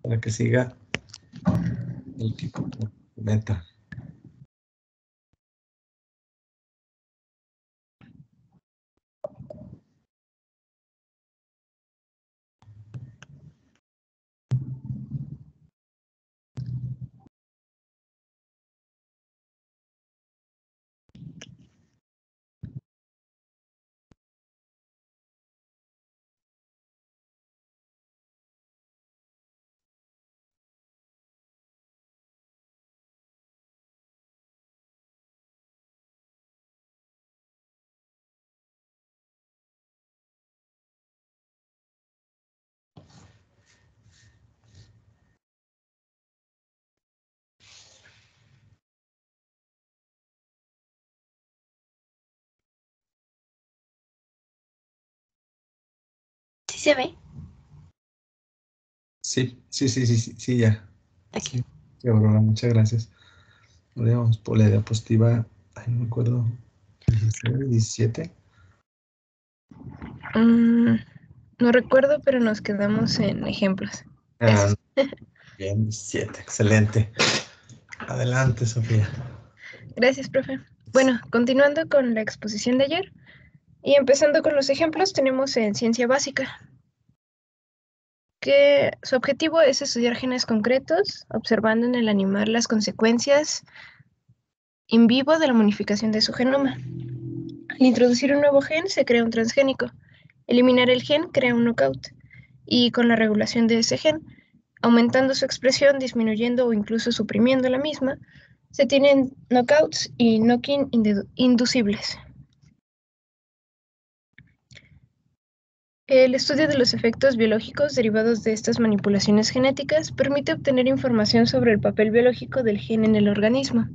para que siga el que comenta. ¿Sí se ve? Sí, ya. Okay. Sí, Aurora, muchas gracias. Vamos por la diapositiva, no me acuerdo, 16, 17. No recuerdo, pero nos quedamos en ejemplos. Bien, 17, excelente. Adelante, Sofía. Gracias, profe. Bueno, continuando con la exposición de ayer y empezando con los ejemplos, tenemos en ciencia básica que su objetivo es estudiar genes concretos, observando en el animal las consecuencias in vivo de la modificación de su genoma. Al introducir un nuevo gen, se crea un transgénico. Eliminar el gen crea un knockout. Y con la regulación de ese gen, aumentando su expresión, disminuyendo o incluso suprimiendo la misma, se tienen knockouts y knock-in inducibles. El estudio de los efectos biológicos derivados de estas manipulaciones genéticas permite obtener información sobre el papel biológico del gen en el organismo,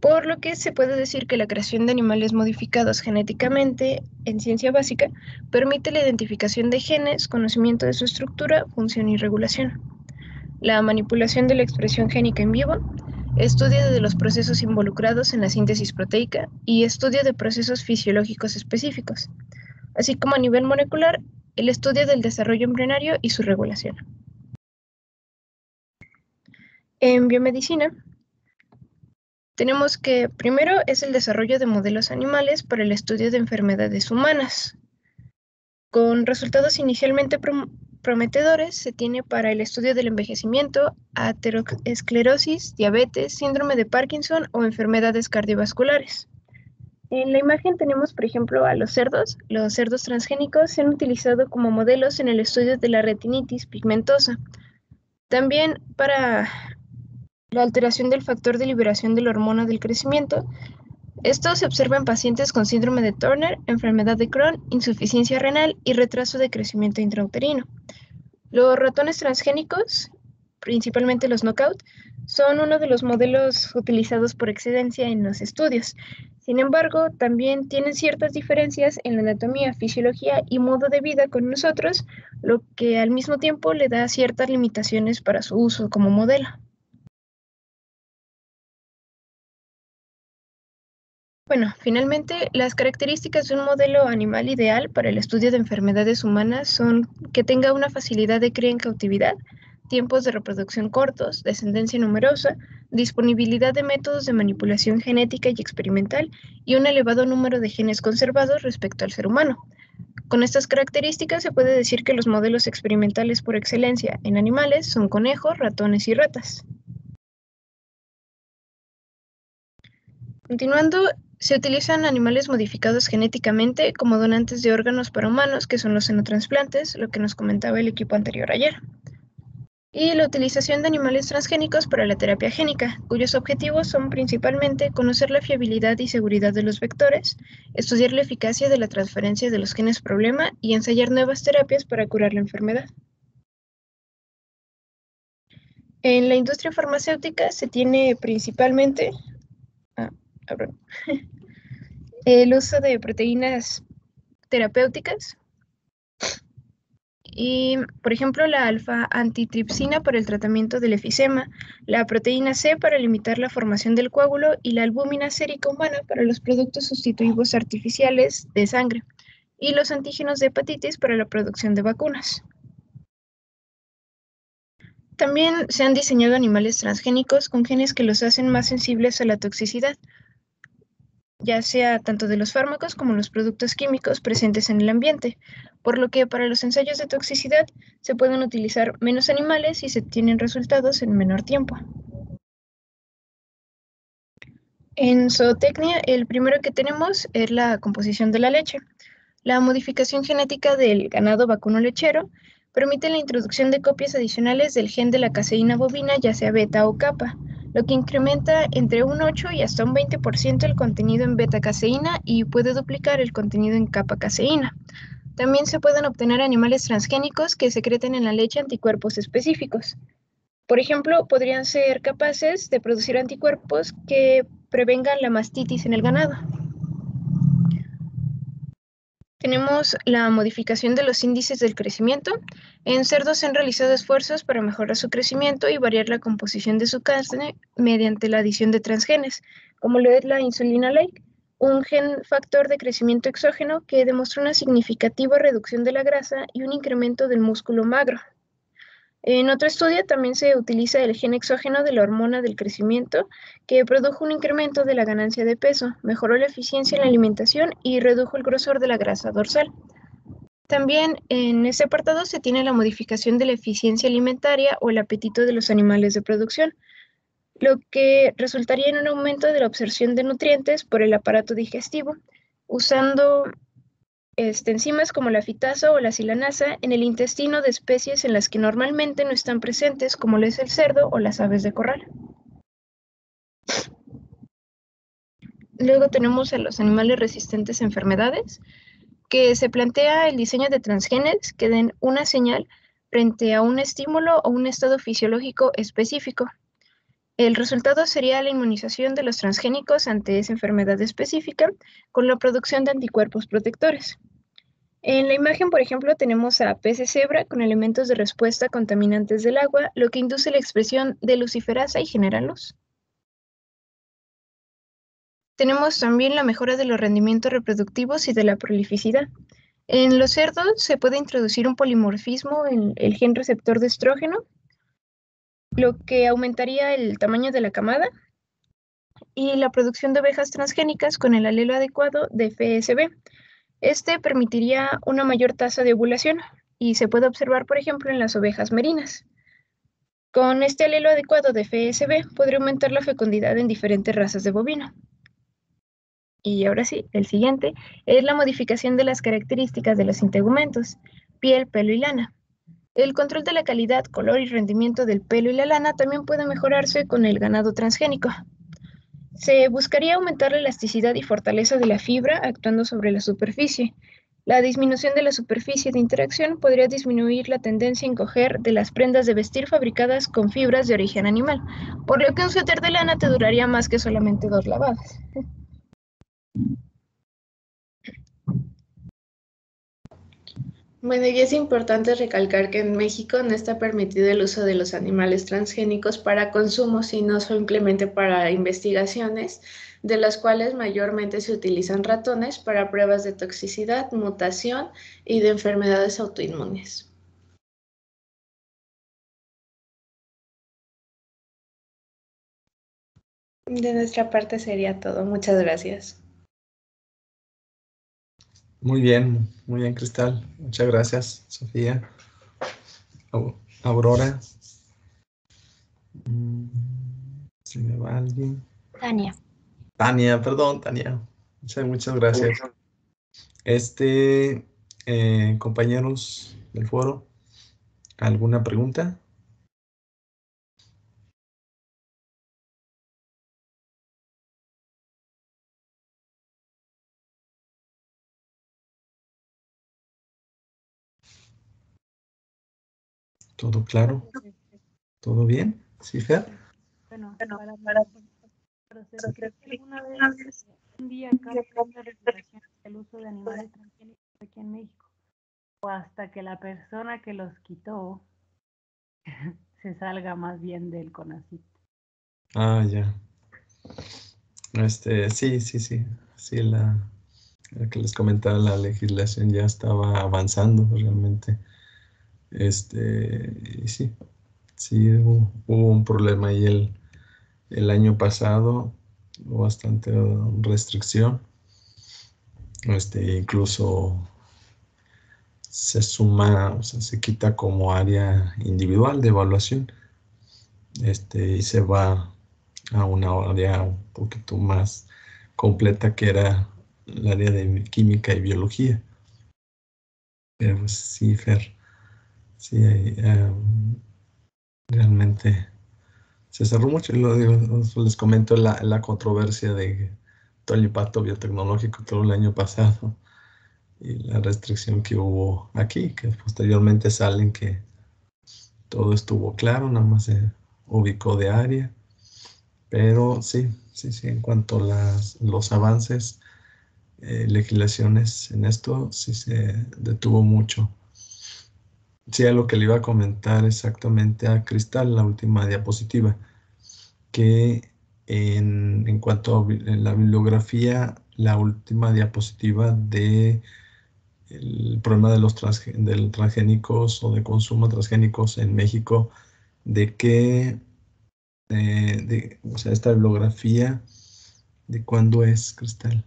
por lo que se puede decir que la creación de animales modificados genéticamente en ciencia básica permite la identificación de genes, conocimiento de su estructura, función y regulación. La manipulación de la expresión génica en vivo, estudio de los procesos involucrados en la síntesis proteica y estudio de procesos fisiológicos específicos, así como a nivel molecular, el estudio del desarrollo embrionario y su regulación. En biomedicina, tenemos que primero es el desarrollo de modelos animales para el estudio de enfermedades humanas. Con resultados inicialmente prometedores se tiene para el estudio del envejecimiento, aterosclerosis, diabetes, síndrome de Parkinson o enfermedades cardiovasculares. En la imagen tenemos, por ejemplo, a los cerdos. Los cerdos transgénicos se han utilizado como modelos en el estudio de la retinitis pigmentosa. También para la alteración del factor de liberación de la hormona del crecimiento. Esto se observa en pacientes con síndrome de Turner, enfermedad de Crohn, insuficiencia renal y retraso de crecimiento intrauterino. Los ratones transgénicos, principalmente los knockout, son uno de los modelos utilizados por excelencia en los estudios. Sin embargo, también tienen ciertas diferencias en la anatomía, fisiología y modo de vida con nosotros, lo que al mismo tiempo le da ciertas limitaciones para su uso como modelo. Bueno, finalmente, las características de un modelo animal ideal para el estudio de enfermedades humanas son que tenga una facilidad de cría en cautividad, tiempos de reproducción cortos, descendencia numerosa, disponibilidad de métodos de manipulación genética y experimental y un elevado número de genes conservados respecto al ser humano. Con estas características se puede decir que los modelos experimentales por excelencia en animales son conejos, ratones y ratas. Continuando, se utilizan animales modificados genéticamente como donantes de órganos para humanos, que son los xenotransplantes, lo que nos comentaba el equipo anterior ayer. Y la utilización de animales transgénicos para la terapia génica, cuyos objetivos son principalmente conocer la fiabilidad y seguridad de los vectores, estudiar la eficacia de la transferencia de los genes problema y ensayar nuevas terapias para curar la enfermedad. En la industria farmacéutica se tiene principalmente el uso de proteínas terapéuticas y, por ejemplo, la alfa-antitripsina para el tratamiento del efisema, la proteína C para limitar la formación del coágulo y la albúmina sérica humana para los productos sustitutivos artificiales de sangre y los antígenos de hepatitis para la producción de vacunas. También se han diseñado animales transgénicos con genes que los hacen más sensibles a la toxicidad, ya sea tanto de los fármacos como los productos químicos presentes en el ambiente, por lo que para los ensayos de toxicidad se pueden utilizar menos animales y se tienen resultados en menor tiempo. En zootecnia, el primero que tenemos es la composición de la leche. La modificación genética del ganado vacuno lechero permite la introducción de copias adicionales del gen de la caseína bovina, ya sea beta o kappa, lo que incrementa entre un 8 y hasta un 20% el contenido en beta-caseína y puede duplicar el contenido en kappa-caseína. También se pueden obtener animales transgénicos que secreten en la leche anticuerpos específicos. Por ejemplo, podrían ser capaces de producir anticuerpos que prevengan la mastitis en el ganado. Tenemos la modificación de los índices del crecimiento. En cerdos se han realizado esfuerzos para mejorar su crecimiento y variar la composición de su carne mediante la adición de transgenes, como lo es la insulina-like, un gen factor de crecimiento exógeno que demostró una significativa reducción de la grasa y un incremento del músculo magro. En otro estudio también se utiliza el gen exógeno de la hormona del crecimiento, que produjo un incremento de la ganancia de peso, mejoró la eficiencia en la alimentación y redujo el grosor de la grasa dorsal. También en este apartado se tiene la modificación de la eficiencia alimentaria o el apetito de los animales de producción, lo que resultaría en un aumento de la absorción de nutrientes por el aparato digestivo, usando enzimas como la fitasa o la silanasa en el intestino de especies en las que normalmente no están presentes, como lo es el cerdo o las aves de corral. Luego tenemos a los animales resistentes a enfermedades, que se plantea el diseño de transgenes que den una señal frente a un estímulo o un estado fisiológico específico. El resultado sería la inmunización de los transgénicos ante esa enfermedad específica con la producción de anticuerpos protectores. En la imagen, por ejemplo, tenemos a peces cebra con elementos de respuesta contaminantes del agua, lo que induce la expresión de luciferasa y genera luz. Tenemos también la mejora de los rendimientos reproductivos y de la prolificidad. En los cerdos se puede introducir un polimorfismo en el gen receptor de estrógeno, lo que aumentaría el tamaño de la camada, y la producción de ovejas transgénicas con el alelo adecuado de FSB. Este permitiría una mayor tasa de ovulación y se puede observar, por ejemplo, en las ovejas merinas. Con este alelo adecuado de FSB podría aumentar la fecundidad en diferentes razas de bovino. Y ahora sí, el siguiente es la modificación de las características de los integumentos, piel, pelo y lana. El control de la calidad, color y rendimiento del pelo y la lana también puede mejorarse con el ganado transgénico. Se buscaría aumentar la elasticidad y fortaleza de la fibra actuando sobre la superficie. La disminución de la superficie de interacción podría disminuir la tendencia a encoger de las prendas de vestir fabricadas con fibras de origen animal, por lo que un suéter de lana te duraría más que solamente 2 lavadas. Bueno, y es importante recalcar que en México no está permitido el uso de los animales transgénicos para consumo, sino simplemente para investigaciones, de las cuales mayormente se utilizan ratones para pruebas de toxicidad, mutación y de enfermedades autoinmunes. De nuestra parte sería todo. Muchas gracias. Muy bien, Cristal. Muchas gracias, Sofía. Aurora. ¿Se me va alguien? Tania, perdón, Tania. Muchas gracias. Compañeros del foro, ¿alguna pregunta? ¿Todo claro? ¿Todo bien? ¿Sí, Fer? Bueno, para proceso, ¿creo que alguna vez un día cambie esta regulación del uso de animales transgénicos aquí en México? O hasta que la persona que los quitó se salga más bien del CONACYT. Ah, ya. Sí. Sí, la que les comentaba, la legislación ya estaba avanzando realmente. Y sí, Sí, hubo un problema ahí el año pasado, hubo bastante restricción. Incluso se suma, o sea, se quita como área individual de evaluación, y se va a una área un poquito más completa que era el área de química y biología. Pero pues, sí, Fer, sí, realmente se cerró mucho. Les comento la controversia de todo el impacto biotecnológico todo el año pasado y la restricción que hubo aquí, que posteriormente salen que todo estuvo claro, nada más se ubicó de área. Pero sí, en cuanto a los avances, legislaciones en esto, sí se detuvo mucho. Sí, a lo que le iba a comentar exactamente a Cristal, la última diapositiva, que en cuanto a la bibliografía, la última diapositiva de el problema de los transgénicos o de consumo de transgénicos en México, de que, o sea, esta bibliografía, ¿de cuándo es, Cristal?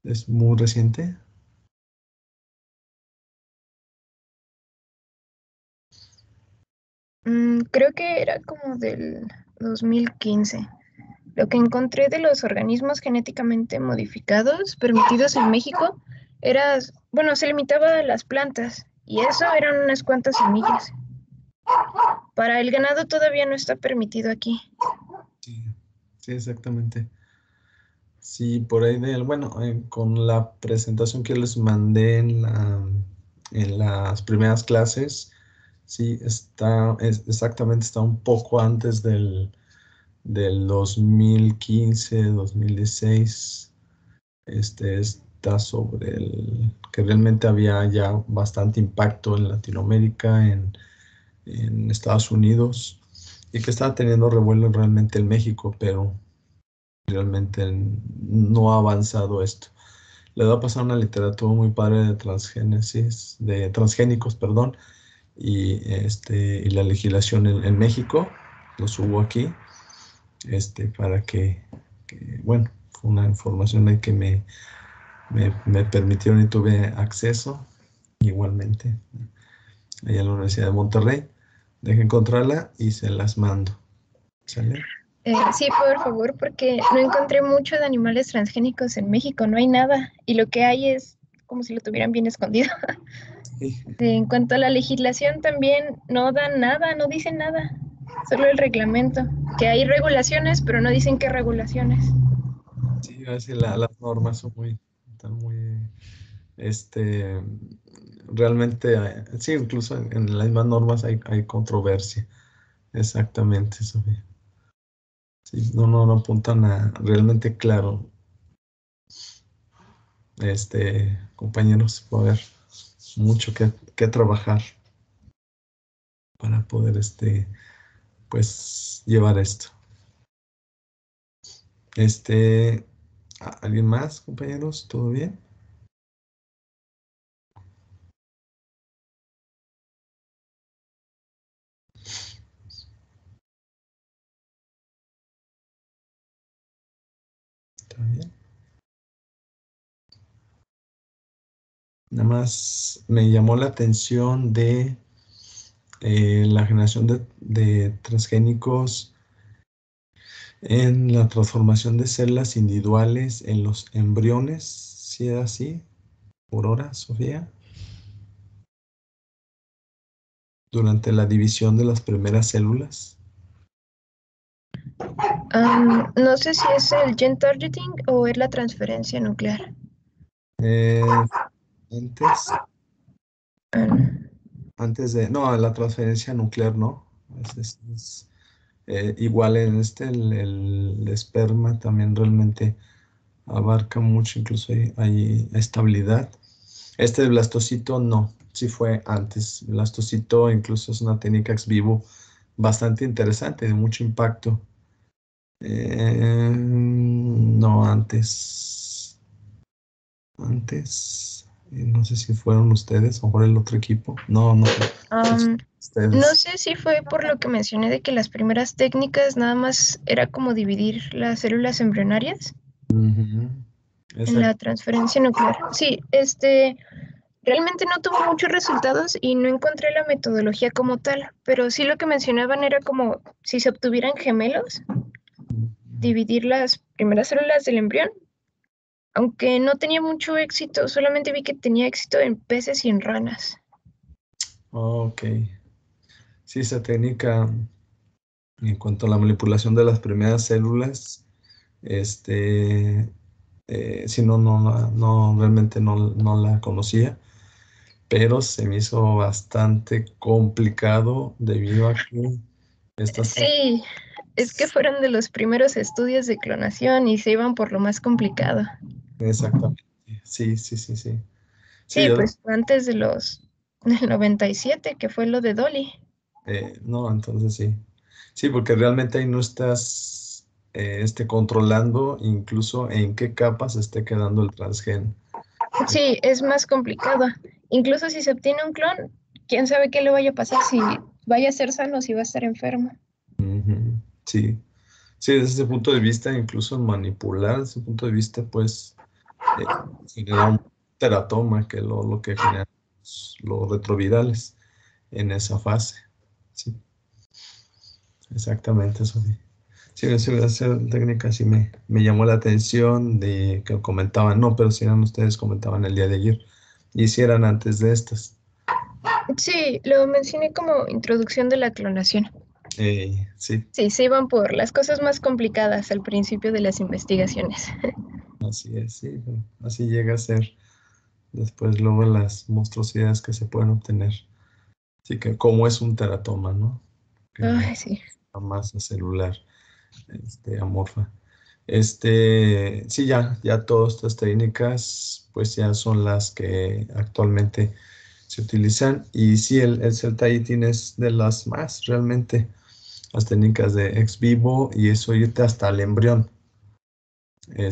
¿Es muy reciente? Creo que era como del 2015. Lo que encontré de los organismos genéticamente modificados permitidos en México era, bueno, se limitaba a las plantas y eso eran unas cuantas semillas. Para el ganado todavía no está permitido aquí. Sí, sí, exactamente. Sí, por ahí bueno, con la presentación que les mandé en las primeras clases, sí, exactamente, está un poco antes del 2015, 2016. Está sobre que realmente había ya bastante impacto en Latinoamérica, en Estados Unidos, y que estaba teniendo revuelo realmente en México, pero realmente no ha avanzado esto. Le va a pasar una literatura muy padre de de transgénicos, perdón, y la legislación en México, lo subo aquí, para bueno, fue una información ahí que me permitieron y tuve acceso igualmente allá en la Universidad de Monterrey. Deje encontrarla y se las mando. ¿Sale? Sí, por favor, porque no encontré mucho de animales transgénicos en México, no hay nada. Y lo que hay es como si lo tuvieran bien escondido. Sí. En cuanto a la legislación, también no dan nada, no dicen nada. Solo el reglamento. Que hay regulaciones, pero no dicen qué regulaciones. Sí, así las normas están muy, realmente, sí, incluso en las mismas normas hay controversia. Exactamente, Sofía. Sí, no apuntan a realmente claro, compañeros, va a haber mucho que trabajar para poder, pues, llevar esto. ¿Alguien más, compañeros? ¿Todo bien? ¿Está bien? Nada más me llamó la atención de la generación de transgénicos en la transformación de células individuales en los embriones. ¿Sí era así? ¿Por hora, Sofía? Durante la división de las primeras células. No sé si es el gen targeting o es la transferencia nuclear. Antes, no, la transferencia nuclear, ¿no? Igual en el esperma también realmente abarca mucho, incluso hay estabilidad. Este blastocito no, sí fue antes. Blastocito incluso es una técnica ex vivo bastante interesante, de mucho impacto. No, antes. No sé si fueron ustedes o mejor el otro equipo. No, no fue No ustedes. sé si fue por lo que mencioné de que las primeras técnicas nada más era como dividir las células embrionarias Ujú. en la Exacto. transferencia nuclear. Sí, realmente no tuvo muchos resultados y no encontré la metodología como tal, pero sí lo que mencionaban era como si se obtuvieran gemelos, dividir las primeras células del embrión, aunque no tenía mucho éxito, solamente vi que tenía éxito en peces y en ranas. Ok. Sí, esa técnica en cuanto a la manipulación de las primeras células, sí, no, realmente no la conocía, pero se me hizo bastante complicado debido a que estas... Sí, es que fueron de los primeros estudios de clonación y se iban por lo más complicado. Exactamente. Sí, sí, sí, sí. Sí, Sí, pues antes del 97, que fue lo de Dolly. no, entonces sí. Sí, porque realmente ahí no estás controlando incluso en qué capas esté quedando el transgen. Sí, es más complicado. Incluso si se obtiene un clon, quién sabe qué le vaya a pasar, si vaya a ser sano o si va a estar enfermo. Ujú. Sí, sí, desde ese punto de vista, incluso manipular, desde ese punto de vista, pues genera un teratoma, que es lo que genera los retrovirales en esa fase. Sí, exactamente, Sofía. Sí, esa técnica sí me llamó la atención de que comentaban, no, pero si eran ustedes, comentaban el día de ayer, y si eran antes de estas. Sí, lo mencioné como introducción de la clonación. Sí, Sí, se iban por las cosas más complicadas al principio de las investigaciones. así es, sí, bueno, así llega a ser después luego las monstruosidades que se pueden obtener. Así que como es un teratoma, ¿no? Que Ay, sí. la masa celular, amorfa. Sí, ya todas estas técnicas, pues ya son las que actualmente se utilizan. Y sí, el cell ahí es de las más realmente, las técnicas de ex vivo y eso irte hasta el embrión, en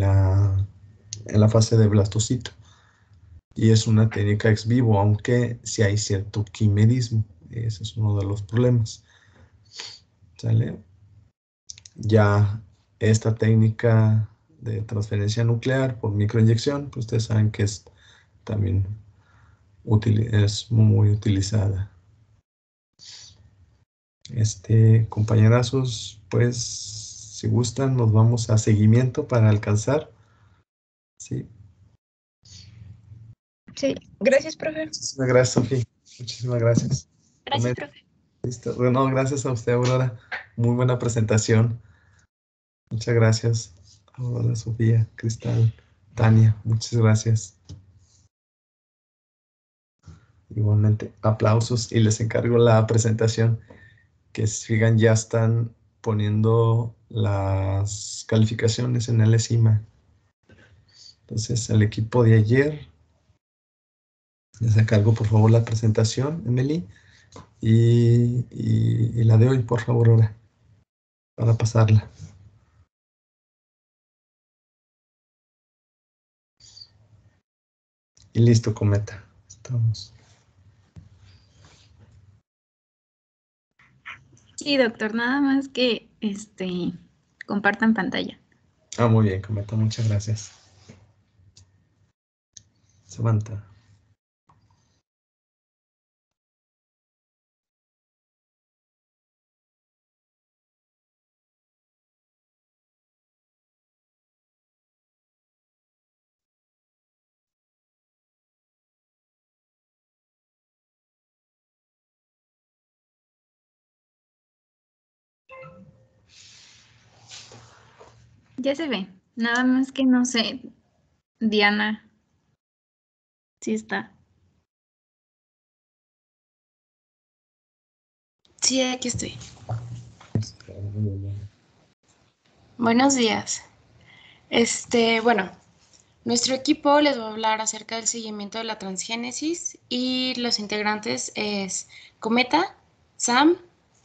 la fase de blastocito. Y es una técnica ex vivo, aunque sí hay cierto quimerismo. Ese es uno de los problemas. ¿Sale? Ya esta técnica de transferencia nuclear por microinyección, pues ustedes saben que es también es muy utilizada. Compañerazos, pues si gustan, nos vamos a seguimiento para alcanzar. Sí. Sí, gracias, profe. Muchísimas gracias, Sofía. Muchísimas gracias. Gracias, profe. Listo. Bueno, gracias a usted, Aurora. Muy buena presentación. Muchas gracias. Aurora, Sofía, Cristal, Tania, muchas gracias. Igualmente, aplausos y les encargo la presentación. Que sigan, ya están poniendo las calificaciones en el ESIMA. Entonces, al equipo de ayer, les encargo por favor la presentación, Emily, y la de hoy, por favor, ahora, para pasarla. Y listo, Cometa. Estamos. Sí, doctor, nada más que compartan pantalla. Muy bien, Cometa, muchas gracias. Samantha. Ya se ve, nada más que no sé, Diana, sí está. Sí, aquí estoy. Buenos días. Bueno, nuestro equipo les va a hablar acerca del seguimiento de la transgénesis y los integrantes es Cometa, Sam,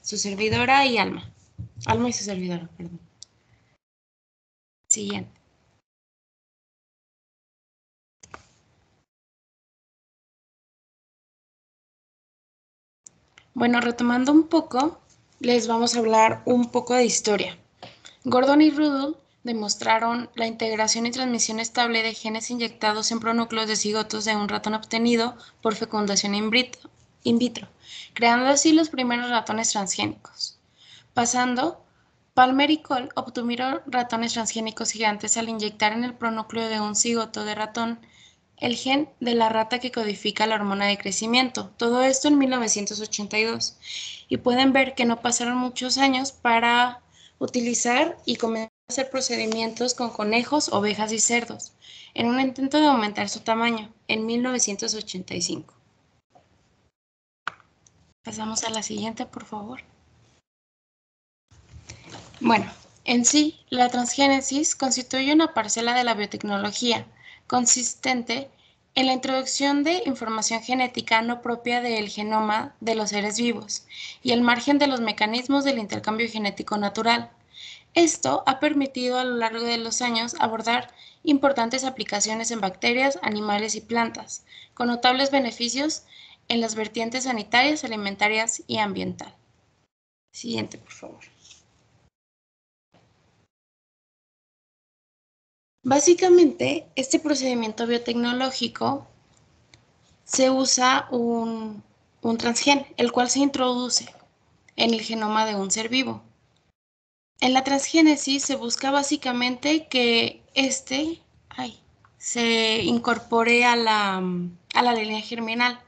su servidora y Alma. Alma y su servidora, perdón. Siguiente. Bueno, retomando un poco, les vamos a hablar un poco de historia. Gordon y Rudolph demostraron la integración y transmisión estable de genes inyectados en pronúcleos de cigotos de un ratón obtenido por fecundación in vitro, creando así los primeros ratones transgénicos. Pasando, Palmer y Cole obtuvieron ratones transgénicos gigantes al inyectar en el pronúcleo de un cigoto de ratón el gen de la rata que codifica la hormona de crecimiento. Todo esto en 1982. Y pueden ver que no pasaron muchos años para utilizar y comenzar a hacer procedimientos con conejos, ovejas y cerdos, en un intento de aumentar su tamaño, en 1985. Pasamos a la siguiente, por favor. Bueno, en sí, la transgénesis constituye una parcela de la biotecnología consistente en la introducción de información genética no propia del genoma de los seres vivos y al margen de los mecanismos del intercambio genético natural. Esto ha permitido a lo largo de los años abordar importantes aplicaciones en bacterias, animales y plantas, con notables beneficios en las vertientes sanitarias, alimentarias y ambiental. Siguiente, por favor. Básicamente, este procedimiento biotecnológico se usa un transgen, el cual se introduce en el genoma de un ser vivo. En la transgénesis se busca básicamente que se incorpore a la línea germinal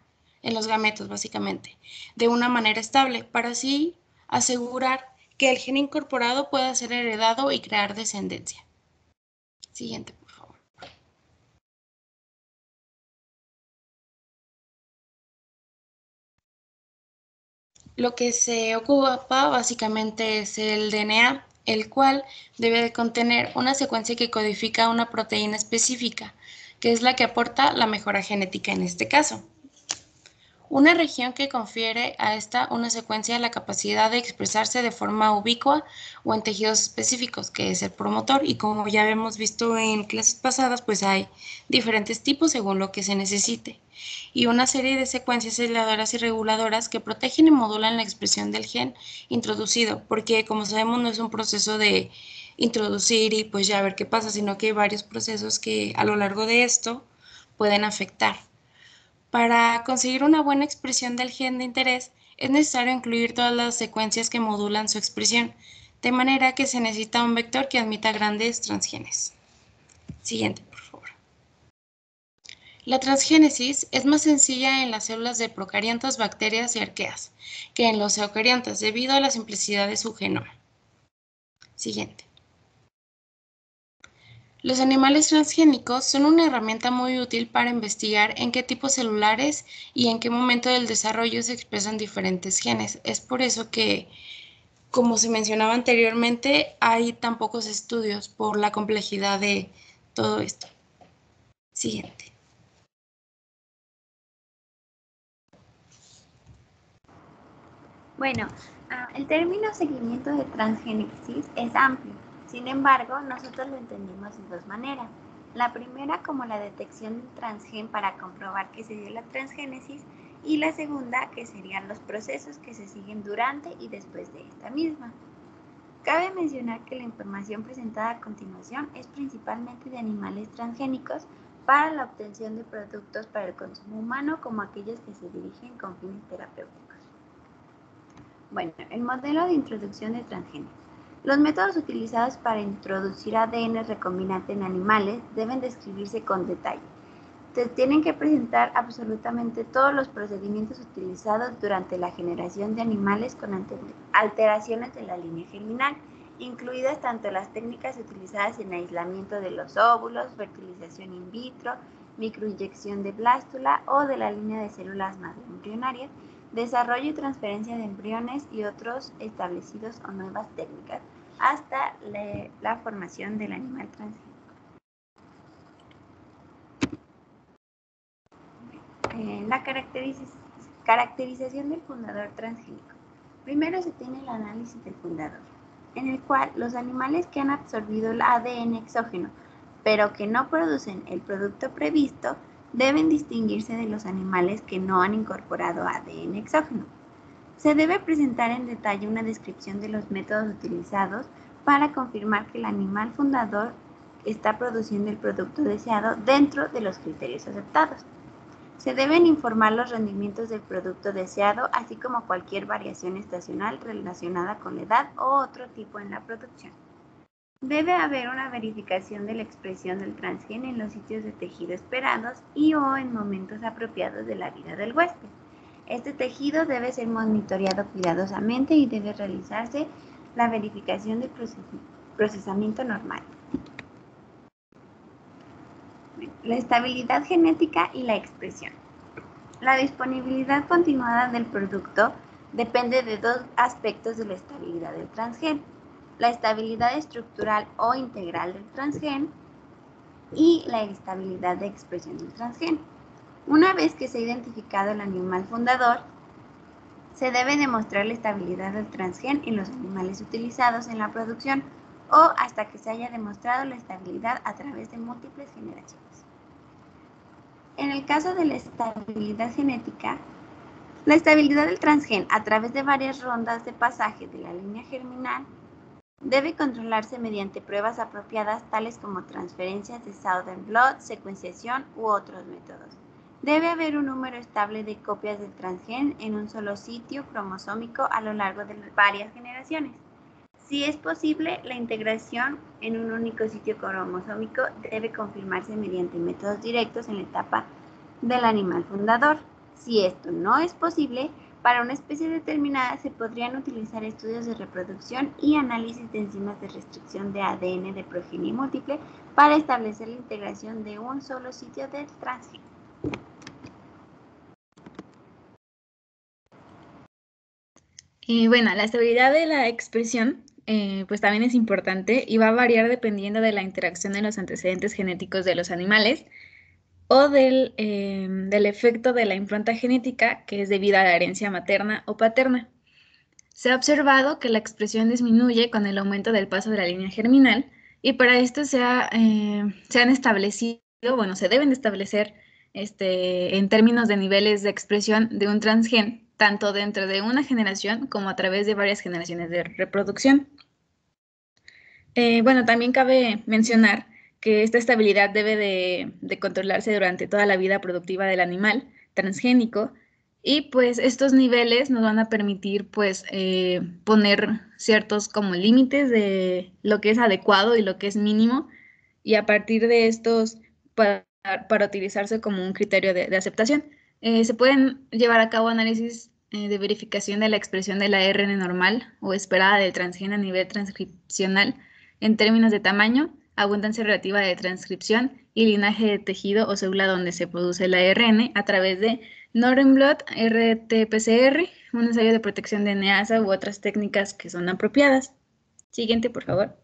en los gametos, básicamente, de una manera estable, para así asegurar que el gen incorporado pueda ser heredado y crear descendencia. Siguiente, por favor. Lo que se ocupa básicamente es el DNA, el cual debe de contener una secuencia que codifica una proteína específica, que es la que aporta la mejora genética en este caso. Una región que confiere a esta una secuencia la capacidad de expresarse de forma ubicua o en tejidos específicos, que es el promotor, y como ya hemos visto en clases pasadas, pues hay diferentes tipos según lo que se necesite, y una serie de secuencias aisladoras y reguladoras que protegen y modulan la expresión del gen introducido, porque como sabemos no es un proceso de introducir y pues ya ver qué pasa, sino que hay varios procesos que a lo largo de esto pueden afectar. Para conseguir una buena expresión del gen de interés, es necesario incluir todas las secuencias que modulan su expresión, de manera que se necesita un vector que admita grandes transgenes. Siguiente, por favor. La transgénesis es más sencilla en las células de procariontas, bacterias y arqueas que en los eucariontas, debido a la simplicidad de su genoma. Siguiente. Los animales transgénicos son una herramienta muy útil para investigar en qué tipos celulares y en qué momento del desarrollo se expresan diferentes genes. Es por eso que, como se mencionaba anteriormente, hay tan pocos estudios por la complejidad de todo esto. Siguiente. Bueno, el término seguimiento de transgénesis es amplio. Sin embargo, nosotros lo entendimos de dos maneras. La primera como la detección del transgen para comprobar que se dio la transgénesis y la segunda que serían los procesos que se siguen durante y después de esta misma. Cabe mencionar que la información presentada a continuación es principalmente de animales transgénicos para la obtención de productos para el consumo humano como aquellos que se dirigen con fines terapéuticos. Bueno, el modelo de introducción de transgénicos. Los métodos utilizados para introducir ADN recombinante en animales deben describirse con detalle. Se tienen que presentar absolutamente todos los procedimientos utilizados durante la generación de animales con alteraciones de la línea germinal, incluidas tanto las técnicas utilizadas en aislamiento de los óvulos, fertilización in vitro, microinyección de blástula o de la línea de células madre embrionarias, desarrollo y transferencia de embriones y otros establecidos o nuevas técnicas, hasta la formación del animal transgénico. La caracterización del fundador transgénico. Primero se tiene el análisis del fundador, en el cual los animales que han absorbido el ADN exógeno, pero que no producen el producto previsto, deben distinguirse de los animales que no han incorporado ADN exógeno. Se debe presentar en detalle una descripción de los métodos utilizados para confirmar que el animal fundador está produciendo el producto deseado dentro de los criterios aceptados. Se deben informar los rendimientos del producto deseado, así como cualquier variación estacional relacionada con la edad o otro tipo en la producción. Debe haber una verificación de la expresión del transgen en los sitios de tejido esperados y o en momentos apropiados de la vida del huésped. Este tejido debe ser monitoreado cuidadosamente y debe realizarse la verificación del procesamiento normal. La estabilidad genética y la expresión. La disponibilidad continuada del producto depende de dos aspectos de la estabilidad del transgen: la estabilidad estructural o integral del transgen y la estabilidad de expresión del transgen. Una vez que se ha identificado el animal fundador, se debe demostrar la estabilidad del transgen en los animales utilizados en la producción o hasta que se haya demostrado la estabilidad a través de múltiples generaciones. En el caso de la estabilidad genética, la estabilidad del transgen a través de varias rondas de pasaje de la línea germinal debe controlarse mediante pruebas apropiadas tales como transferencias de Southern blot, secuenciación u otros métodos. Debe haber un número estable de copias del transgen en un solo sitio cromosómico a lo largo de varias generaciones. Si es posible, la integración en un único sitio cromosómico debe confirmarse mediante métodos directos en la etapa del animal fundador. Si esto no es posible, para una especie determinada se podrían utilizar estudios de reproducción y análisis de enzimas de restricción de ADN de progenie múltiple para establecer la integración de un solo sitio del transgen. Bueno, la estabilidad de la expresión pues también es importante y va a variar dependiendo de la interacción de los antecedentes genéticos de los animales o del efecto de la impronta genética que es debida a la herencia materna o paterna. Se ha observado que la expresión disminuye con el aumento del paso de la línea germinal y para esto se han establecido, bueno, se deben establecer en términos de niveles de expresión de un transgen, tanto dentro de una generación como a través de varias generaciones de reproducción. Bueno, también cabe mencionar que esta estabilidad debe de controlarse durante toda la vida productiva del animal transgénico y pues estos niveles nos van a permitir pues poner ciertos como límites de lo que es adecuado y lo que es mínimo y a partir de estos para utilizarse como un criterio de aceptación. Se pueden llevar a cabo análisis de verificación de la expresión de la ARN normal o esperada del transgen a nivel transcripcional en términos de tamaño, abundancia relativa de transcripción y linaje de tejido o célula donde se produce la ARN a través de Northern blot, RT-PCR, un ensayo de protección de neasa u otras técnicas que son apropiadas. Siguiente, por favor.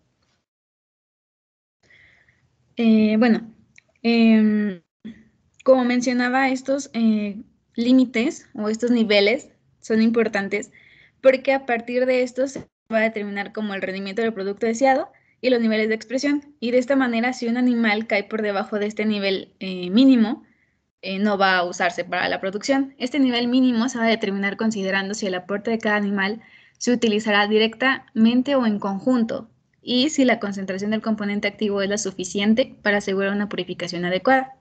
Bueno, como mencionaba, estos límites o estos niveles son importantes porque a partir de estos se va a determinar como el rendimiento del producto deseado y los niveles de expresión. Y de esta manera, si un animal cae por debajo de este nivel mínimo, no va a usarse para la producción. Este nivel mínimo se va a determinar considerando si el aporte de cada animal se utilizará directamente o en conjunto y si la concentración del componente activo es la suficiente para asegurar una purificación adecuada.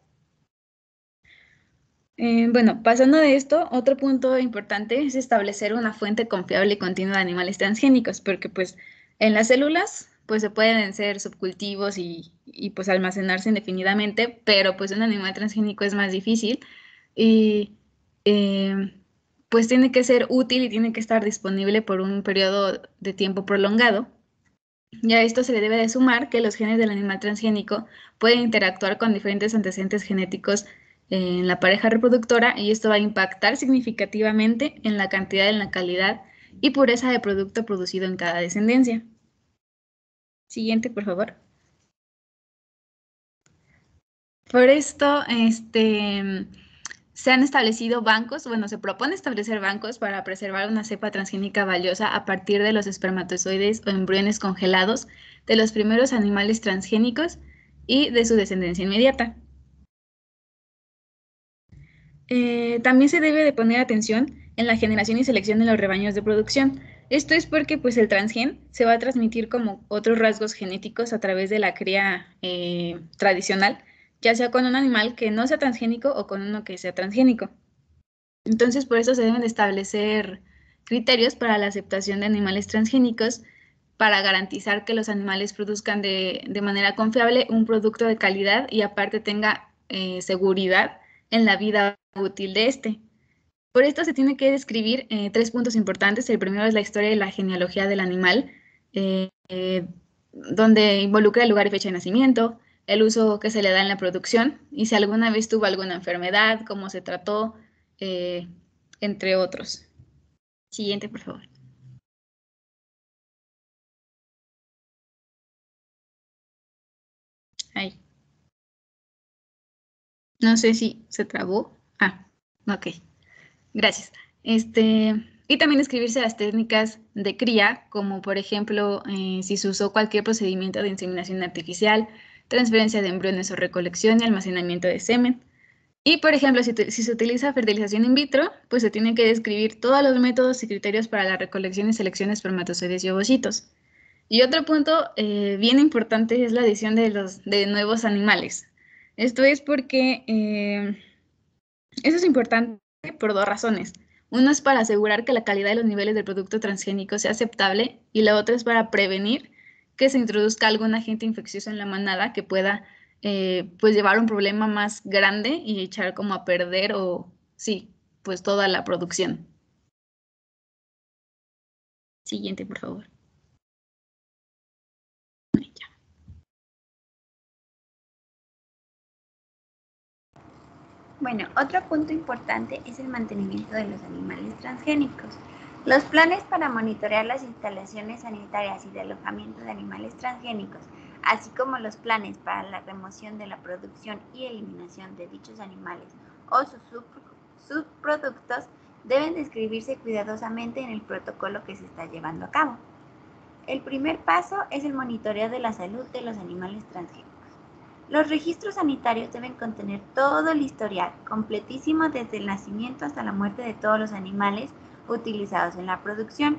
Bueno, pasando de esto, otro punto importante es establecer una fuente confiable y continua de animales transgénicos, porque pues en las células pues se pueden ser subcultivos y pues almacenarse indefinidamente, pero pues un animal transgénico es más difícil y pues tiene que ser útil y tiene que estar disponible por un periodo de tiempo prolongado. Y a esto se le debe de sumar que los genes del animal transgénico pueden interactuar con diferentes antecedentes genéticos en la pareja reproductora y esto va a impactar significativamente en la cantidad, en la calidad y pureza de producto producido en cada descendencia. Siguiente, por favor. Por esto, se han establecido bancos, bueno, se propone establecer bancos para preservar una cepa transgénica valiosa a partir de los espermatozoides o embriones congelados de los primeros animales transgénicos y de su descendencia inmediata. también se debe de poner atención en la generación y selección de los rebaños de producción. Esto es porque pues, el transgen se va a transmitir como otros rasgos genéticos a través de la cría tradicional, ya sea con un animal que no sea transgénico o con uno que sea transgénico. Entonces, por eso se deben de establecer criterios para la aceptación de animales transgénicos para garantizar que los animales produzcan de manera confiable un producto de calidad y aparte tenga seguridad en la vida útil de este. Por esto se tiene que describir 3 puntos importantes. El primero es la historia y la genealogía del animal, donde involucra el lugar y fecha de nacimiento, el uso que se le da en la producción y si alguna vez tuvo alguna enfermedad, cómo se trató, entre otros. Siguiente, por favor. Ahí. No sé si se trabó. Ah, ok. Gracias. Y también describirse las técnicas de cría, como por ejemplo, si se usó cualquier procedimiento de inseminación artificial, transferencia de embriones o recolección y almacenamiento de semen. Y, por ejemplo, si se utiliza fertilización in vitro, pues se tienen que describir todos los métodos y criterios para la recolección y selección de espermatozoides y ovocitos. Y otro punto bien importante es la adición de nuevos animales. Esto es porque eso es importante por 2 razones. Una es para asegurar que la calidad de los niveles del producto transgénico sea aceptable y la otra es para prevenir que se introduzca algún agente infeccioso en la manada que pueda pues llevar un problema más grande y echar como a perder o sí, pues toda la producción. Siguiente, por favor. Ya. Bueno, otro punto importante es el mantenimiento de los animales transgénicos. Los planes para monitorear las instalaciones sanitarias y de alojamiento de animales transgénicos, así como los planes para la remoción de la producción y eliminación de dichos animales o sus subproductos, deben describirse cuidadosamente en el protocolo que se está llevando a cabo. El primer paso es el monitoreo de la salud de los animales transgénicos. Los registros sanitarios deben contener todo el historial, completísimo desde el nacimiento hasta la muerte de todos los animales utilizados en la producción.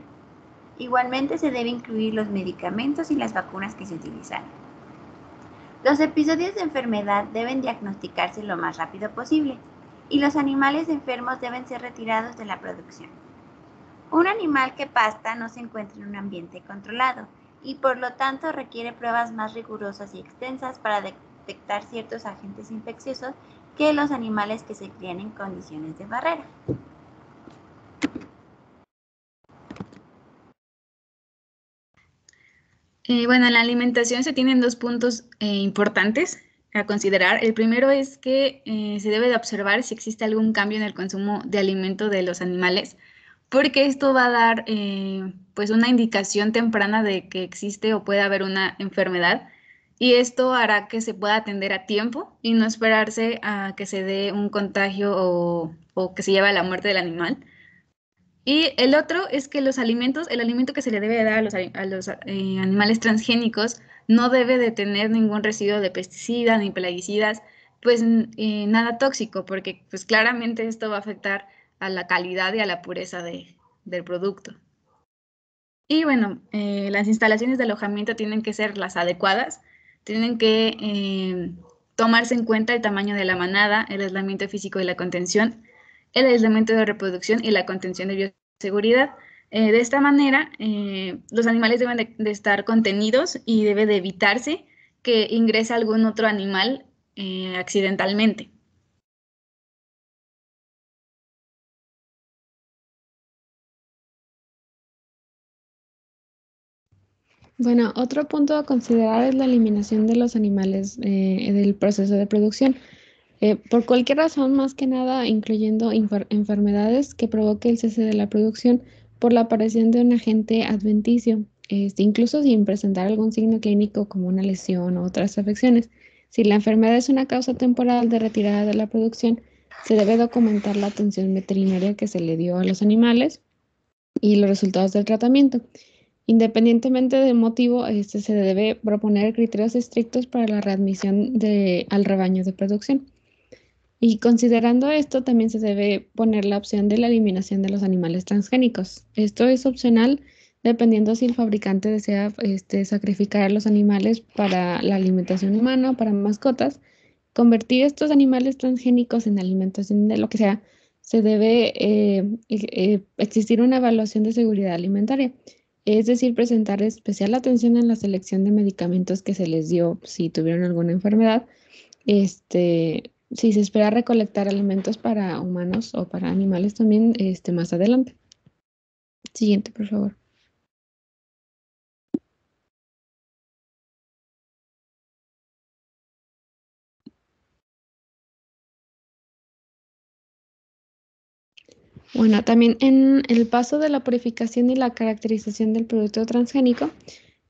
Igualmente se debe incluir los medicamentos y las vacunas que se utilizaron. Los episodios de enfermedad deben diagnosticarse lo más rápido posible y los animales enfermos deben ser retirados de la producción. Un animal que pasta no se encuentra en un ambiente controlado y por lo tanto requiere pruebas más rigurosas y extensas para detectar ciertos agentes infecciosos que los animales que se crían en condiciones de barrera. Bueno, en la alimentación se tienen 2 puntos importantes a considerar. El primero es que se debe de observar si existe algún cambio en el consumo de alimento de los animales, porque esto va a dar pues una indicación temprana de que existe o puede haber una enfermedad y esto hará que se pueda atender a tiempo y no esperarse a que se dé un contagio o que se lleve a la muerte del animal. Y el otro es que los alimentos, el alimento que se le debe dar a los animales transgénicos no debe de tener ningún residuo de pesticidas ni plaguicidas, pues nada tóxico, porque pues claramente esto va a afectar a la calidad y a la pureza del producto. Y bueno, las instalaciones de alojamiento tienen que ser las adecuadas, tienen que tomarse en cuenta el tamaño de la manada, el aislamiento físico y la contención, el aislamiento de reproducción y la contención de bioseguridad. De esta manera, los animales deben de estar contenidos y debe de evitarse que ingrese algún otro animal accidentalmente. Bueno, otro punto a considerar es la eliminación de los animales del proceso de producción. Por cualquier razón, más que nada, incluyendo enfermedades que provoque el cese de la producción por la aparición de un agente adventicio, incluso sin presentar algún signo clínico como una lesión o otras afecciones. Si la enfermedad es una causa temporal de retirada de la producción, se debe documentar la atención veterinaria que se le dio a los animales y los resultados del tratamiento. Independientemente del motivo, se debe proponer criterios estrictos para la readmisión al rebaño de producción. Y considerando esto, también se debe poner la opción de la eliminación de los animales transgénicos. Esto es opcional dependiendo si el fabricante desea sacrificar a los animales para la alimentación humana o para mascotas. Convertir estos animales transgénicos en alimentación de lo que sea, se debe existir una evaluación de seguridad alimentaria. Es decir, presentar especial atención en la selección de medicamentos que se les dio si tuvieron alguna enfermedad. Si se espera recolectar alimentos para humanos o para animales también más adelante. Siguiente, por favor. Bueno, también en el paso de la purificación y la caracterización del producto transgénico,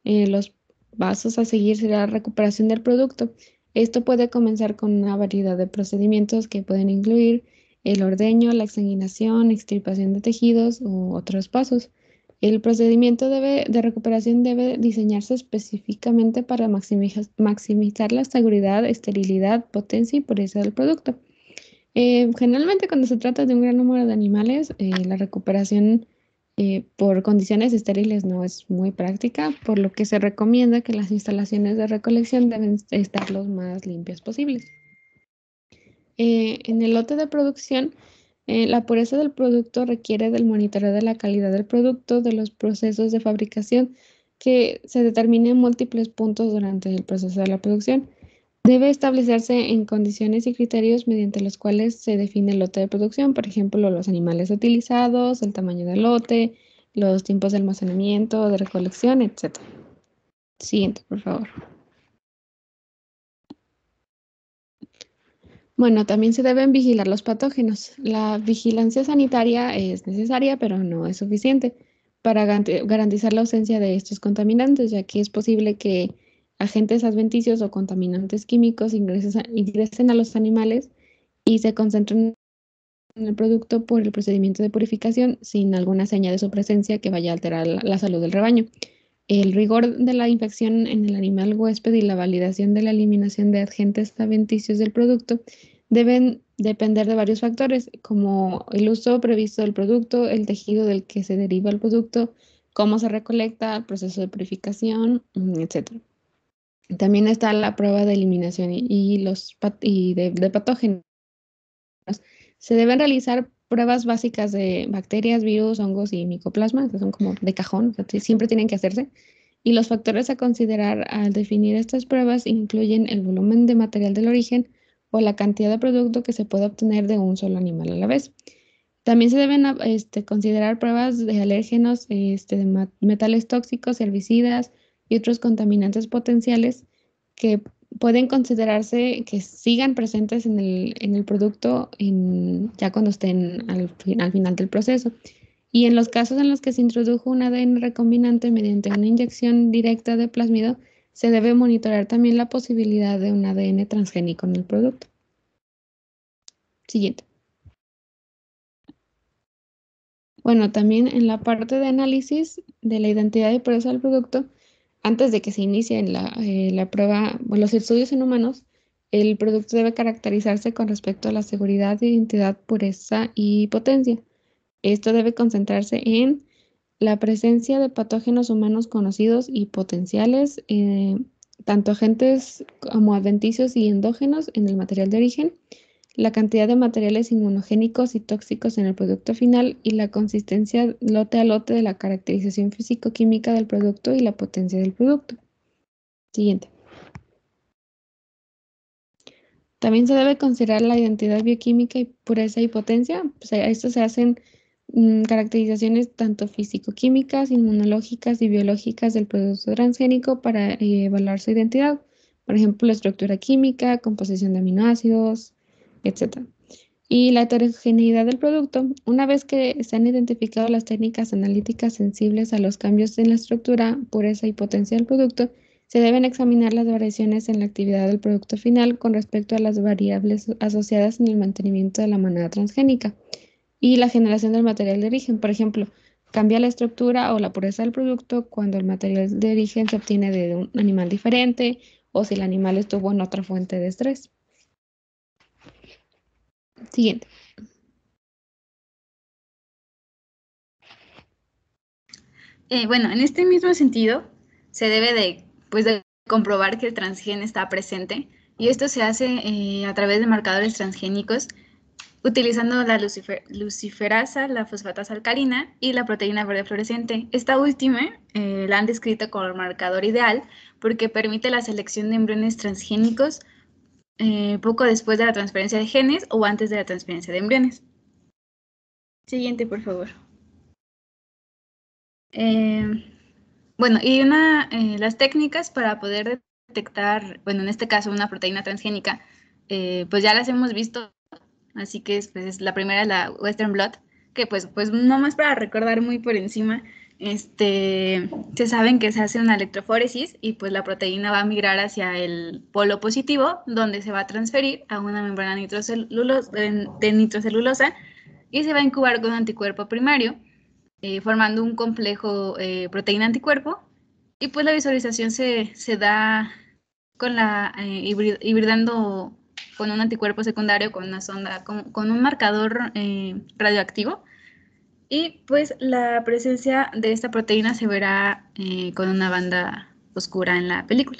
los pasos a seguir será la recuperación del producto. Esto puede comenzar con una variedad de procedimientos que pueden incluir el ordeño, la exsanguinación, extirpación de tejidos u otros pasos. El procedimiento de recuperación debe diseñarse específicamente para maximizar la seguridad, esterilidad, potencia y pureza del producto. Generalmente cuando se trata de un gran número de animales, la recuperación por condiciones estériles no es muy práctica, por lo que se recomienda que las instalaciones de recolección deben estar lo más limpias posibles. En el lote de producción, la pureza del producto requiere del monitoreo de la calidad del producto, de los procesos de fabricación que se determinen en múltiples puntos durante el proceso de la producción. Debe establecerse en condiciones y criterios mediante los cuales se define el lote de producción, por ejemplo, los animales utilizados, el tamaño del lote, los tiempos de almacenamiento, de recolección, etc. Siguiente, por favor. Bueno, también se deben vigilar los patógenos. La vigilancia sanitaria es necesaria, pero no es suficiente para garantizar la ausencia de estos contaminantes, ya que es posible que agentes adventicios o contaminantes químicos ingresen a los animales y se concentren en el producto por el procedimiento de purificación sin alguna señal de su presencia que vaya a alterar la salud del rebaño. El rigor de la infección en el animal huésped y la validación de la eliminación de agentes adventicios del producto deben depender de varios factores, como el uso previsto del producto, el tejido del que se deriva el producto, cómo se recolecta, el proceso de purificación, etc. También está la prueba de eliminación de patógenos. Se deben realizar pruebas básicas de bacterias, virus, hongos y micoplasma, que son como de cajón, o sea, siempre tienen que hacerse. Y los factores a considerar al definir estas pruebas incluyen el volumen de material del origen o la cantidad de producto que se puede obtener de un solo animal a la vez. También se deben considerar pruebas de alérgenos, de metales tóxicos, herbicidas y otros contaminantes potenciales que pueden considerarse que sigan presentes en el producto ya cuando estén al final del proceso. Y en los casos en los que se introdujo un ADN recombinante mediante una inyección directa de plásmido, se debe monitorear también la posibilidad de un ADN transgénico en el producto. Siguiente. Bueno, también en la parte de análisis de la identidad y pureza del producto, antes de que se inicie la prueba, los estudios en humanos, el producto debe caracterizarse con respecto a la seguridad, identidad, pureza y potencia. Esto debe concentrarse en la presencia de patógenos humanos conocidos y potenciales, tanto agentes como adventicios y endógenos en el material de origen, la cantidad de materiales inmunogénicos y tóxicos en el producto final y la consistencia lote a lote de la caracterización físico-química del producto y la potencia del producto. Siguiente. También se debe considerar la identidad bioquímica y pureza y potencia. Pues a esto se hacen caracterizaciones tanto físico-químicas, inmunológicas y biológicas del producto transgénico para evaluar su identidad. Por ejemplo, la estructura química, composición de aminoácidos, etc. Y la heterogeneidad del producto. Una vez que se han identificado las técnicas analíticas sensibles a los cambios en la estructura, pureza y potencia del producto, se deben examinar las variaciones en la actividad del producto final con respecto a las variables asociadas en el mantenimiento de la manada transgénica y la generación del material de origen. Por ejemplo, cambia la estructura o la pureza del producto cuando el material de origen se obtiene de un animal diferente o si el animal estuvo en otra fuente de estrés. Siguiente. Bueno, en este mismo sentido, se debe de comprobar que el transgen está presente, y esto se hace a través de marcadores transgénicos, utilizando la luciferasa, la fosfatasa alcalina y la proteína verde fluorescente. Esta última la han descrito como el marcador ideal porque permite la selección de embriones transgénicos poco después de la transferencia de genes o antes de la transferencia de embriones. Siguiente, por favor. Bueno, y las técnicas para poder detectar, bueno, en este caso una proteína transgénica, pues ya las hemos visto, así que pues, la primera es la Western blot, que pues nomás para recordar muy por encima, se saben que se hace una electroforesis y pues la proteína va a migrar hacia el polo positivo, donde se va a transferir a una membrana de nitrocelulosa y se va a incubar con un anticuerpo primario, formando un complejo proteína-anticuerpo, y pues la visualización se da con hibridando con un anticuerpo secundario, con una sonda, con un marcador radioactivo, y pues la presencia de esta proteína se verá con una banda oscura en la película.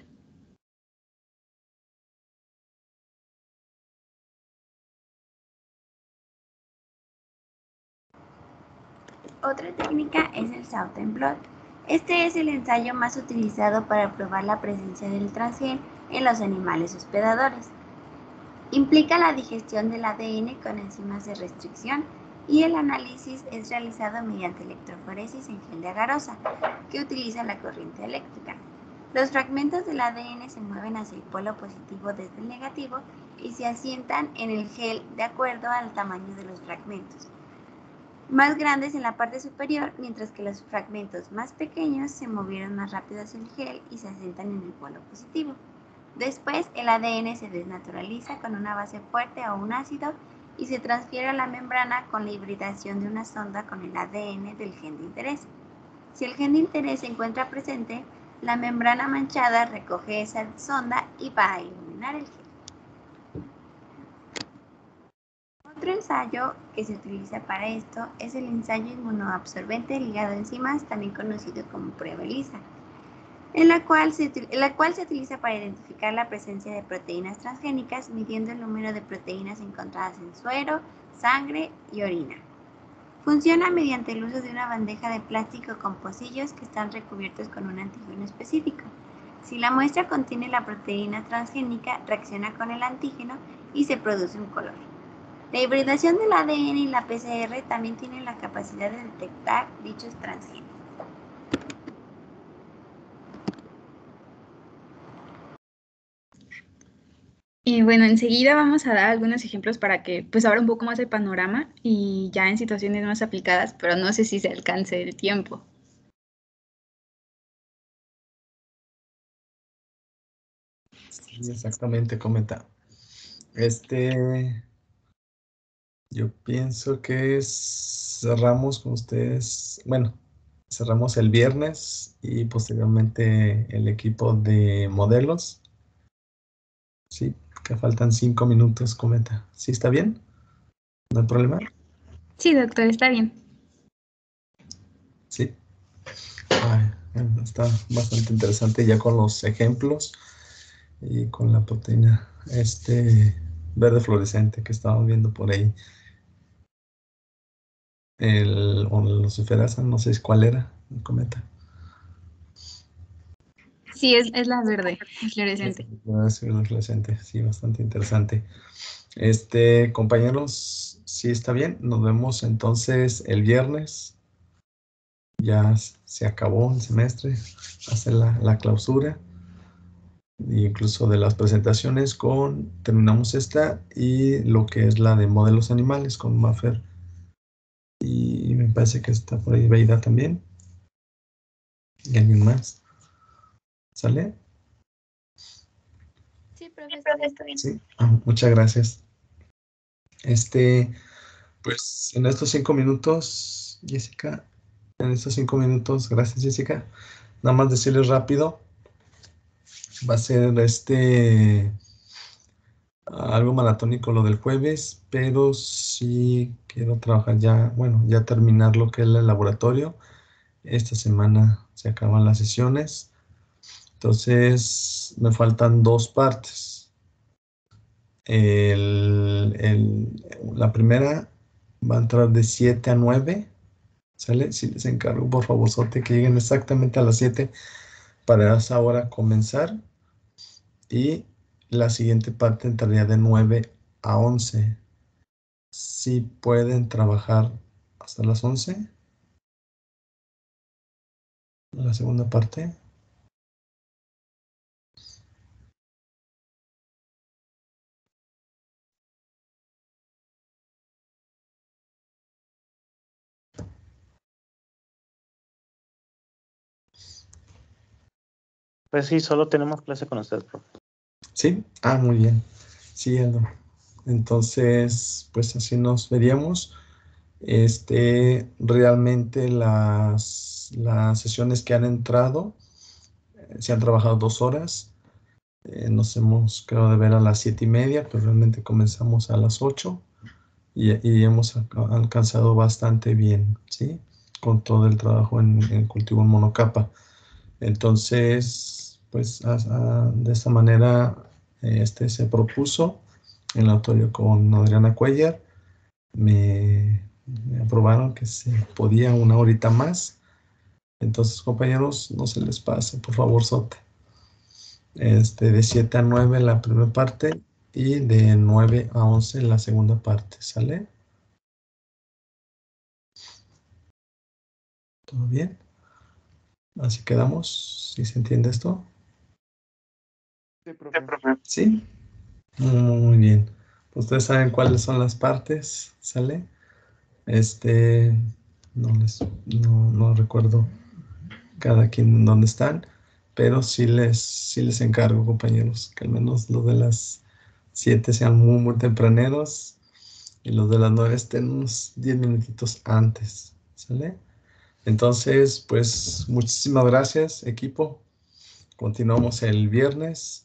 Otra técnica es el Southern blot. Este es el ensayo más utilizado para probar la presencia del transgen en los animales hospedadores. Implica la digestión del ADN con enzimas de restricción y el análisis es realizado mediante electroforesis en gel de agarosa, que utiliza la corriente eléctrica. Los fragmentos del ADN se mueven hacia el polo positivo desde el negativo y se asientan en el gel de acuerdo al tamaño de los fragmentos más grandes en la parte superior, mientras que los fragmentos más pequeños se movieron más rápido hacia el gel y se asientan en el polo positivo. Después, el ADN se desnaturaliza con una base fuerte o un ácido y se transfiere a la membrana con la hibridación de una sonda con el ADN del gen de interés. Si el gen de interés se encuentra presente, la membrana manchada recoge esa sonda y va a iluminar el gen. Otro ensayo que se utiliza para esto es el ensayo inmunoabsorbente ligado a enzimas, también conocido como prueba ELISA, en la cual se utiliza para identificar la presencia de proteínas transgénicas midiendo el número de proteínas encontradas en suero, sangre y orina. Funciona mediante el uso de una bandeja de plástico con pocillos que están recubiertos con un antígeno específico. Si la muestra contiene la proteína transgénica, reacciona con el antígeno y se produce un color. La hibridación del ADN y la PCR también tienen la capacidad de detectar dichos transgenes. Y bueno, enseguida vamos a dar algunos ejemplos para que pues abra un poco más el panorama y ya en situaciones más aplicadas, pero no sé si se alcance el tiempo. Sí, exactamente, comenta. Yo pienso que cerramos con ustedes, bueno, cerramos el viernes y posteriormente el equipo de modelos. Sí, que faltan 5 minutos, comenta. ¿Sí está bien? ¿No hay problema? Sí, doctor, está bien. Sí. Está bastante interesante ya con los ejemplos y con la proteína verde fluorescente que estábamos viendo por ahí. O la luciferasa, no sé cuál era, comenta. Sí, es la verde fluorescente. Es verde fluorescente, sí, bastante interesante. Compañeros, sí está bien. Nos vemos entonces el viernes. Ya se acabó el semestre, hace la clausura. Incluso de las presentaciones terminamos esta y lo que es la de modelos animales con Maffer. Y me parece que está por ahí Beida también. ¿Y alguien más? ¿Sale? Sí, profesor, está bien. Sí, muchas gracias. Pues en estos 5 minutos, Jessica, gracias Jessica. Nada más decirles rápido, va a ser algo maratónico lo del jueves, pero sí quiero trabajar ya, bueno, ya terminar lo que es el laboratorio. Esta semana se acaban las sesiones, entonces me faltan 2 partes. La primera va a entrar de 7 a 9, ¿sale? Si les encargo, por favor, Sote, que lleguen exactamente a las 7 para esa hora comenzar. Y la siguiente parte entraría de 9 a 11. Si pueden trabajar hasta las 11, la segunda parte. Pues sí, solo tenemos clase con usted, profe. ¿Sí? Ah, muy bien. Sí, Aldo. Entonces, pues así nos veríamos. Realmente las sesiones que han entrado se han trabajado 2 horas. Nos hemos quedado de ver a las 7:30, pero realmente comenzamos a las 8 y hemos alcanzado bastante bien, ¿sí? Con todo el trabajo en cultivo en monocapa. Entonces, pues de esta manera se propuso en el laboratorio con Adriana Cuellar. Me aprobaron que se podía 1 horita más. Entonces, compañeros, no se les pase, por favor, Sote. De 7 a 9 la primera parte y de 9 a 11 la segunda parte, ¿sale? ¿Todo bien? Así quedamos, ¿sí se entiende esto? Sí, profe. ¿Sí? Muy bien. Ustedes saben cuáles son las partes, ¿sale? No recuerdo cada quien en dónde están, pero sí les encargo, compañeros, que al menos los de las 7 sean muy, muy tempraneros y los de las 9 estén unos 10 minutitos antes, ¿sale? Entonces, pues, muchísimas gracias, equipo. Continuamos el viernes.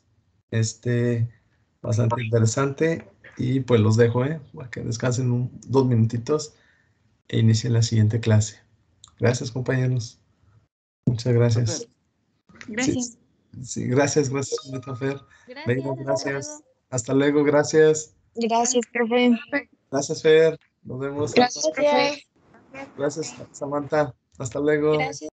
Bastante interesante. Y pues los dejo, para que descansen 2 minutitos e inicien la siguiente clase. Gracias, compañeros. Muchas gracias. Gracias. Sí, gracias, señorita Fer. Venga, Gracias. Hasta luego, gracias. Gracias, profe. Gracias, Fer. Nos vemos. Gracias, profe. Gracias, Samantha. Hasta luego. Gracias.